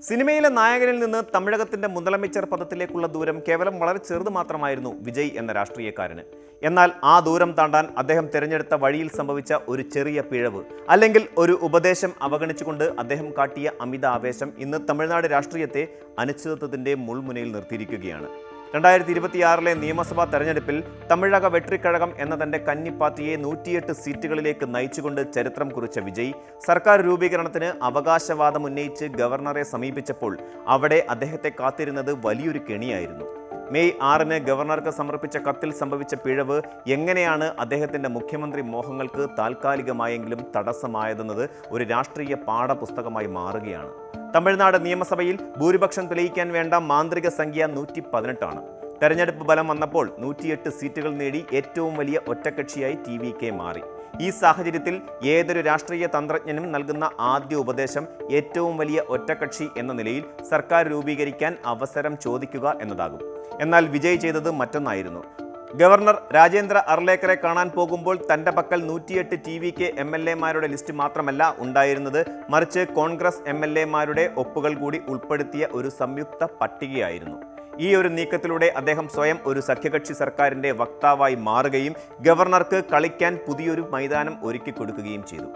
സിനിമയിലെ നായകനിൽ നിന്ന് തമിഴകത്തിന്റെ മുതലമിച്ചർ പദത്തിലേക്കുള്ള ദൂരം കേവലം വളരെ ചെറുത് മാത്രമായിരുന്നു വിജയ് എന്ന രാഷ്ട്രീയക്കാരന്. എന്നാൽ ആ ദൂരം താണ്ടാൻ അദ്ദേഹം തിരഞ്ഞെടുത്ത വഴിയിൽ സംഭവിച്ച ഒരു ചെറിയ പിഴവ് അല്ലെങ്കിൽ ഒരു ഉപദേശം അവഗണിച്ചുകൊണ്ട് അദ്ദേഹം കാട്ടിയ അമിത ആവേശം ഇന്ന് തമിഴ്നാട് രാഷ്ട്രീയത്തെ അനിശ്ചിതത്വത്തിന്റെ മുൾമുനയിൽ നിർത്തിയിരിക്കുകയാണ്. 2026 നിയമസഭാ തെരഞ്ഞെടുപ്പിൽ തമിഴക വെട്രിക്കഴകം എന്ന തന്റെ കന്നി പാർട്ടിയെ 108 സീറ്റുകളിലേക്ക് നയിച്ചുകൊണ്ട് ചരിത്രം കുറിച്ച വിജയ് സർക്കാർ രൂപീകരണത്തിന് അവകാശവാദം ഉന്നയിച്ച് ഗവർണറെ സമീപിച്ചപ്പോൾ അവിടെ അദ്ദേഹത്തെ കാത്തിരുന്നത് വലിയൊരു കെണിയായിരുന്നു. മെയ് 6 ഗവർണർക്ക് സമർപ്പിച്ച കത്തിൽ സംഭവിച്ച പിഴവ് എങ്ങനെയാണ് അദ്ദേഹത്തിന്റെ മുഖ്യമന്ത്രി മോഹങ്ങൾക്ക് താൽക്കാലികമായെങ്കിലും തടസ്സമായതെന്നത് ഒരു രാഷ്ട്രീയ പാഠപുസ്തകമായി മാറുകയാണ്. തമിഴ്നാട് നിയമസഭയിൽ ഭൂരിപക്ഷം തെളിയിക്കാൻ വേണ്ട മാന്ത്രിക സംഖ്യ 118 ആണ്. തെരഞ്ഞെടുപ്പ് ഫലം വന്നപ്പോൾ 108 സീറ്റുകൾ നേടി ഏറ്റവും വലിയ ഒറ്റക്കക്ഷിയായി TVK മാറി. ഈ സാഹചര്യത്തിൽ ഏതൊരു രാഷ്ട്രീയ തന്ത്രജ്ഞനും നൽകുന്ന ആദ്യ ഉപദേശം ഏറ്റവും വലിയ ഒറ്റക്കക്ഷി എന്ന നിലയിൽ സർക്കാർ രൂപീകരിക്കാൻ അവസരം ചോദിക്കുക എന്നതാകും. എന്നാൽ വിജയ് ചെയ്തത് മറ്റൊന്നായിരുന്നു. ഗവർണർ രാജേന്ദ്ര അർലേക്കറെ കാണാൻ പോകുമ്പോൾ തന്റെ പക്കൽ 108 TVK MLA-മാരുടെ ലിസ്റ്റ് മാത്രമല്ല ഉണ്ടായിരുന്നത്, മറിച്ച് കോൺഗ്രസ് MLA-മാരുടെ ഒപ്പുകൾ കൂടി ഉൾപ്പെടുത്തിയ ഒരു സംയുക്ത പട്ടികയായിരുന്നു. ഈ ഒരു നീക്കത്തിലൂടെ അദ്ദേഹം സ്വയം ഒരു സഖ്യകക്ഷി സർക്കാരിന്റെ വക്താവായി മാറുകയും ഗവർണർക്ക് കളിക്കാൻ പുതിയൊരു മൈതാനം ഒരുക്കി കൊടുക്കുകയും ചെയ്തു.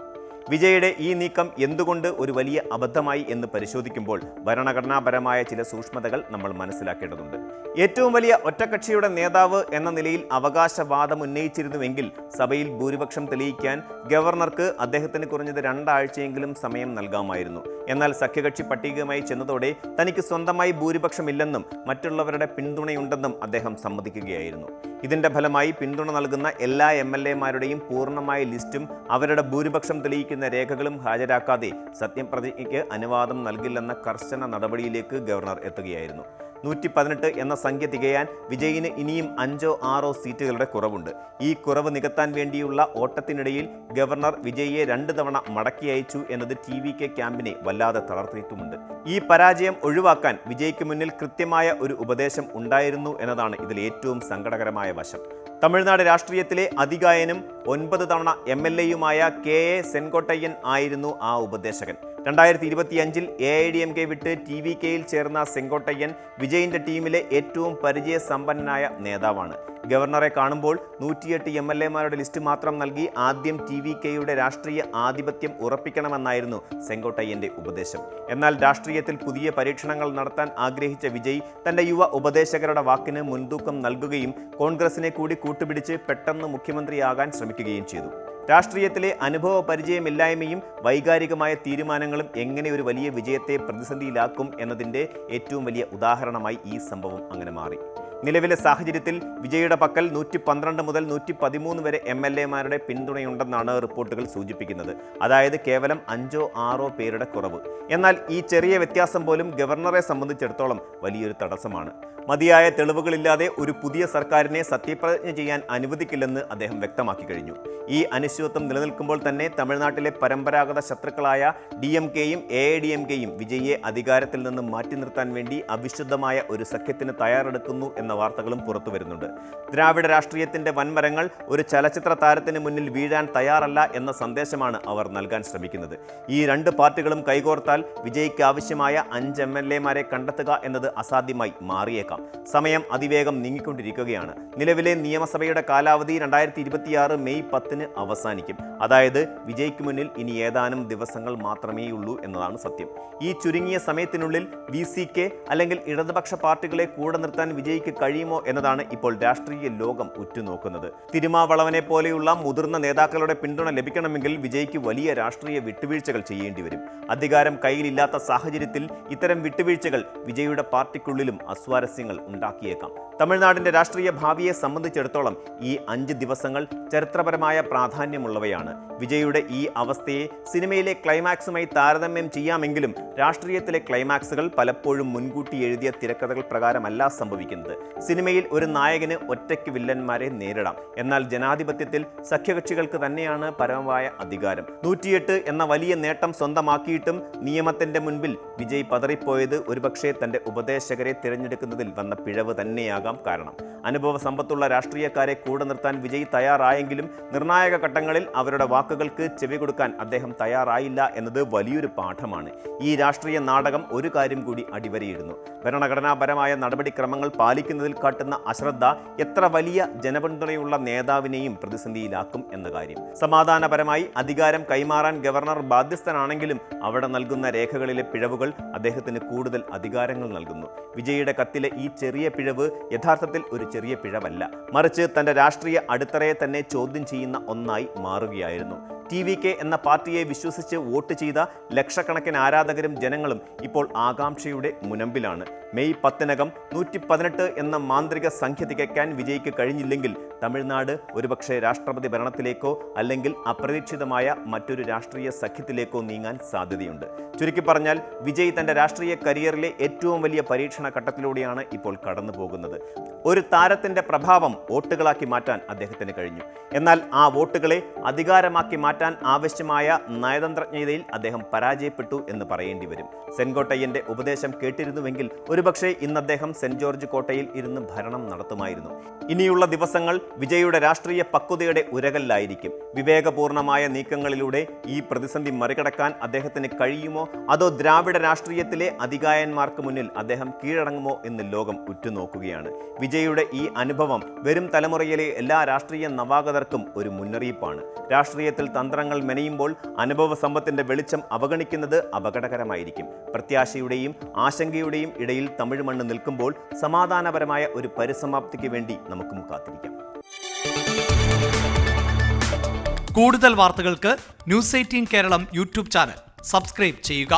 വിജയുടെ ഈ നീക്കം എന്തുകൊണ്ട് ഒരു വലിയ അബദ്ധമായി എന്ന് പരിശോധിക്കുമ്പോൾ ഭരണഘടനാപരമായ ചില സൂക്ഷ്മതകൾ നമ്മൾ മനസ്സിലാക്കേണ്ടതുണ്ട്. ഏറ്റവും വലിയ ഒറ്റക്കക്ഷിയുടെ നേതാവ് എന്ന നിലയിൽ അവകാശവാദം ഉന്നയിച്ചിരുന്നുവെങ്കിൽ സഭയിൽ ഭൂരിപക്ഷം തെളിയിക്കാൻ ഗവർണർക്ക് അദ്ദേഹത്തിന് കുറഞ്ഞത് 2 ആഴ്ചയെങ്കിലും സമയം നൽകാമായിരുന്നു. എന്നാൽ സഖ്യകക്ഷി പട്ടികയുമായി ചെന്നതോടെ തനിക്ക് സ്വന്തമായി ഭൂരിപക്ഷമില്ലെന്നും മറ്റുള്ളവരുടെ പിന്തുണയുണ്ടെന്നും അദ്ദേഹം സമ്മതിക്കുകയായിരുന്നു. ഇതിന്റെ ഫലമായി പിന്തുണ നൽകുന്ന എല്ലാ MLA-മാരുടെയും പൂർണ്ണമായ ലിസ്റ്റും അവരുടെ ഭൂരിപക്ഷം തെളിയിക്കുന്ന രേഖകളും ഹാജരാക്കാതെ സത്യപ്രതിജ്ഞയ്ക്ക് അനുവാദം നൽകില്ലെന്ന കർശന നടപടിയിലേക്ക് ഗവർണർ എത്തുകയായിരുന്നു. 118 എന്ന സംഖ്യ തികയാൻ വിജയിന് ഇനിയും 5-6 സീറ്റുകളുടെ കുറവുണ്ട്. ഈ കുറവ് നികത്താൻ വേണ്ടിയുള്ള ഓട്ടത്തിനിടയിൽ ഗവർണർ വിജയിയെ 2 തവണ മടക്കി അയച്ചു എന്നത് TVK ക്യാമ്പിനെ വല്ലാതെ തളർത്തിയിട്ടുമുണ്ട്. ഈ പരാജയം ഒഴിവാക്കാൻ വിജയ്ക്ക് മുന്നിൽ കൃത്യമായ ഒരു ഉപദേശം ഉണ്ടായിരുന്നു എന്നതാണ് ഇതിൽ ഏറ്റവും സങ്കടകരമായ വശം. തമിഴ്നാട് രാഷ്ട്രീയത്തിലെ അതികായനും 9 തവണ MLA-യുമായ KA സെൻകോട്ടയ്യൻ ആയിരുന്നു ആ ഉപദേശകൻ. 2025 AIDMK വിട്ട് TVK-യിൽ ചേർന്ന സെങ്കോട്ടയ്യൻ വിജയിന്റെ ടീമിലെ ഏറ്റവും പരിചയസമ്പന്നനായ നേതാവാണ്. ഗവർണറെ കാണുമ്പോൾ 108 MLA-മാരുടെ ലിസ്റ്റ് മാത്രം നൽകി ആദ്യം TVK-യുടെ രാഷ്ട്രീയ ആധിപത്യം ഉറപ്പിക്കണമെന്നായിരുന്നു സെങ്കോട്ടയ്യന്റെ ഉപദേശം. എന്നാൽ രാഷ്ട്രീയത്തിൽ പുതിയ പരീക്ഷണങ്ങൾ നടത്താൻ ആഗ്രഹിച്ച വിജയ് തന്റെ യുവ ഉപദേശകരുടെ വാക്കിന് മുൻതൂക്കം നൽകുകയും കോൺഗ്രസിനെ കൂടി കൂട്ടുപിടിച്ച് പെട്ടെന്ന് മുഖ്യമന്ത്രിയാകാൻ ശ്രമിക്കുകയും ചെയ്തു. രാഷ്ട്രീയത്തിലെ അനുഭവ പരിചയമില്ലായ്മയും വൈകാരികമായ തീരുമാനങ്ങളും എങ്ങനെ ഒരു വലിയ വിജയത്തെ പ്രതിസന്ധിയിലാക്കും എന്നതിൻ്റെ ഏറ്റവും വലിയ ഉദാഹരണമായി ഈ സംഭവം അങ്ങനെ മാറി. നിലവിലെ സാഹചര്യത്തിൽ വിജയുടെ പക്കൽ 112 മുതൽ 113 വരെ MLA-മാരുടെ പിന്തുണയുണ്ടെന്നാണ് റിപ്പോർട്ടുകൾ സൂചിപ്പിക്കുന്നത്. അതായത് കേവലം 5-6 പേരുടെ കുറവ്. എന്നാൽ ഈ ചെറിയ വ്യത്യാസം പോലും ഗവർണറെ സംബന്ധിച്ചിടത്തോളം വലിയൊരു തടസ്സമാണ്. മതിയായ തെളിവുകളില്ലാതെ ഒരു പുതിയ സർക്കാരിനെ സത്യപ്രതിജ്ഞ ചെയ്യാൻ അനുവദിക്കില്ലെന്ന് അദ്ദേഹം വ്യക്തമാക്കി കഴിഞ്ഞു. ഈ അനിശ്ചിതത്വം നിലനിൽക്കുമ്പോൾ തന്നെ തമിഴ്നാട്ടിലെ പരമ്പരാഗത ശത്രുക്കളായ DMK-യും AIDMK-യും വിജയിയെ അധികാരത്തിൽ നിന്ന് മാറ്റി നിർത്താൻ വേണ്ടി അവിശുദ്ധമായ ഒരു സഖ്യത്തിന് തയ്യാറെടുക്കുന്നു എന്ന വാർത്തകളും പുറത്തു വരുന്നുണ്ട്. ദ്രാവിഡ രാഷ്ട്രീയത്തിന്റെ വൻമരങ്ങൾ ഒരു ചലച്ചിത്ര താരത്തിന് മുന്നിൽ വീഴാൻ തയ്യാറല്ല എന്ന സന്ദേശമാണ് അവർ നൽകാൻ ശ്രമിക്കുന്നത്. ഈ 2 പാർട്ടികളും കൈകോർത്താൽ വിജയ്ക്ക് ആവശ്യമായ 5 MLA-മാരെ കണ്ടെത്തുക എന്നത് അസാധ്യമായി മാറിയേക്കാം. സമയം അതിവേഗം നീങ്ങിക്കൊണ്ടിരിക്കുകയാണ്. നിലവിലെ നിയമസഭയുടെ കാലാവധി 2026 മെയ് 10 അവസാനിക്കും. അതായത് വിജയ്ക്ക് മുന്നിൽ ഇനി ഏതാനും ദിവസങ്ങൾ മാത്രമേയുള്ളൂ എന്നതാണ് സത്യം. ഈ ചുരുങ്ങിയ സമയത്തിനുള്ളിൽ VCK അല്ലെങ്കിൽ ഇടതുപക്ഷ പാർട്ടികളെ കൂടെ നിർത്താൻ വിജയ്ക്ക് കഴിയുമോ എന്നതാണ് ഇപ്പോൾ രാഷ്ട്രീയ ലോകം ഉറ്റുനോക്കുന്നത്. തിരുമാവളവനെ പോലെയുള്ള മുതിർന്ന നേതാക്കളുടെ പിന്തുണ ലഭിക്കണമെങ്കിൽ വിജയ്ക്ക് വലിയ രാഷ്ട്രീയ വിട്ടുവീഴ്ചകൾ ചെയ്യേണ്ടി വരും. അധികാരം കയ്യിലില്ലാത്ത സാഹചര്യത്തിൽ ഇത്തരം വിട്ടുവീഴ്ചകൾ വിജയുടെ പാർട്ടിക്കുള്ളിലും അസ്വാരസ്യങ്ങൾ ഉണ്ടാക്കിയേക്കാം. തമിഴ്നാടിന്റെ രാഷ്ട്രീയ ഭാവിയെ സംബന്ധിച്ചിടത്തോളം ഈ 5 ദിവസങ്ങൾ ചരിത്രപരമായ പ്രാധാന്യമുള്ളവയാണ്. വിജയുടെ ഈ അവസ്ഥയെ സിനിമയിലെ ക്ലൈമാക്സുമായി താരതമ്യം ചെയ്യാമെങ്കിലും രാഷ്ട്രീയത്തിലെ ക്ലൈമാക്സുകൾ പലപ്പോഴും മുൻകൂട്ടി എഴുതിയ തിരക്കഥകൾ പ്രകാരമല്ല സംഭവിക്കുന്നത്. സിനിമയിൽ ഒരു നായകന് ഒറ്റയ്ക്ക് വില്ലന്മാരെ നേരിടാം. എന്നാൽ ജനാധിപത്യത്തിൽ സഖ്യകക്ഷികൾക്ക് തന്നെയാണ് പരമമായ അധികാരം. 108 എന്ന വലിയ നേട്ടം സ്വന്തമാക്കിയിട്ടും നിയമത്തിന്റെ മുൻപിൽ വിജയ് പതറിപ്പോയത് ഒരുപക്ഷെ തന്റെ ഉപദേശകരെ തിരഞ്ഞെടുക്കുന്നതിൽ വന്ന പിഴവ് തന്നെയാകാം കാരണം. അനുഭവ സമ്പത്തുള്ള രാഷ്ട്രീയക്കാരെ കൂടെ നിർത്താൻ വിജയ് തയ്യാറായെങ്കിലും നിർണായക ഘട്ടങ്ങളിൽ അവരുടെ വാക്കുകൾക്ക് ചെവി കൊടുക്കാൻ അദ്ദേഹം തയ്യാറായില്ല എന്നത് വലിയൊരു പാഠമാണ്. ഈ രാഷ്ട്രീയ നാടകം ഒരു കാര്യം കൂടി അടിവരയിടുന്നു. ഭരണഘടനാപരമായ നടപടിക്രമങ്ങൾ പാലിക്കുന്നതിൽ കാട്ടുന്ന അശ്രദ്ധ എത്ര വലിയ ജനപിന്തുണയുള്ള നേതാവിനെയും പ്രതിസന്ധിയിലാക്കും എന്ന കാര്യം. സമാധാനപരമായി അധികാരം കൈമാറാൻ ഗവർണർ ബാധ്യസ്ഥനാണെങ്കിലും അവിടെ നൽകുന്ന രേഖകളിലെ പിഴവുകൾ അദ്ദേഹത്തിന് കൂടുതൽ അധികാരങ്ങൾ നൽകുന്നു. വിജയിയുടെ കത്തിലെ ഈ ചെറിയ പിഴവ് യഥാർത്ഥത്തിൽ ഒരു ചെറിയ പിഴവല്ല, മറിച്ച് തന്റെ രാഷ്ട്രീയ അടിത്തറയെ തന്നെ ചോദ്യം ചെയ്യുന്ന ഒന്നായി മാറുകയായിരുന്നു. TVK എന്ന പാർട്ടിയെ വിശ്വസിച്ച് വോട്ട് ചെയ്ത ലക്ഷക്കണക്കിന് ആരാധകരും ജനങ്ങളും ഇപ്പോൾ ആകാംക്ഷയുടെ മുനമ്പിലാണ്. മെയ് 10-നകം 118 എന്ന മാന്ത്രിക സംഖ്യ തികയ്ക്കാൻ വിജയ്ക്ക് കഴിഞ്ഞില്ലെങ്കിൽ തമിഴ്നാട് ഒരുപക്ഷെ രാഷ്ട്രപതി ഭരണത്തിലേക്കോ അല്ലെങ്കിൽ അപ്രതീക്ഷിതമായ മറ്റൊരു രാഷ്ട്രീയ സഖ്യത്തിലേക്കോ നീങ്ങാൻ സാധ്യതയുണ്ട്. ചുരുക്കി പറഞ്ഞാൽ വിജയ് തന്റെ രാഷ്ട്രീയ കരിയറിലെ ഏറ്റവും വലിയ പരീക്ഷണ ഘട്ടത്തിലൂടെയാണ് ഇപ്പോൾ കടന്നു പോകുന്നത്. ഒരു താരത്തിന്റെ പ്രഭാവം വോട്ടുകളാക്കി മാറ്റാൻ അദ്ദേഹത്തിന് കഴിഞ്ഞു. എന്നാൽ ആ വോട്ടുകളെ അധികാരമാക്കി മാറ്റാൻ ആവശ്യമായ നയതന്ത്രജ്ഞതയിൽ അദ്ദേഹം പരാജയപ്പെട്ടു എന്ന് പറയേണ്ടി വരും. സെൻകോട്ടയ്യന്റെ ഉപദേശം കേട്ടിരുന്നുവെങ്കിൽ ഒരുപക്ഷെ ഇന്ന് അദ്ദേഹം സെന്റ് ജോർജ് കോട്ടയിൽ ഇരുന്ന് ഭരണം നടത്തുമായിരുന്നു. ഇനിയുള്ള ദിവസങ്ങൾ വിജയുടെ രാഷ്ട്രീയ പക്വതയുടെ ഉരകല്ലായിരിക്കും. വിവേകപൂർണമായ നീക്കങ്ങളിലൂടെ ഈ പ്രതിസന്ധി മറികടക്കാൻ അദ്ദേഹത്തിന് കഴിയുമോ, അതോ ദ്രാവിഡ രാഷ്ട്രീയത്തിലെ അധികായന്മാർക്ക് മുന്നിൽ അദ്ദേഹം കീഴടങ്ങുമോ എന്ന് ലോകം ഉറ്റുനോക്കുകയാണ്. വിജയുടെ ഈ അനുഭവം വരും തലമുറയിലെ എല്ലാ രാഷ്ട്രീയ നവാഗതർക്കും ഒരു മുന്നറിയിപ്പാണ്. രാഷ്ട്രീയത്തിൽ തന്ത്രങ്ങൾ മെനയുമ്പോൾ അനുഭവ സമ്പത്തിന്റെ വെളിച്ചം അവഗണിക്കുന്നത് അപകടകരമായിരിക്കും. പ്രത്യാശയുടെയും ആശങ്കയുടെയും ഇടയിൽ തമിഴ് മണ്ണ് നിൽക്കുമ്പോൾ സമാധാനപരമായ ഒരു പരിസമാപ്തിക്ക് വേണ്ടി നമുക്കും കാത്തിരിക്കാം. കൂടുതൽ വാർത്തകൾക്ക് News 18 Keralam YouTube channel subscribe ചെയ്യുക.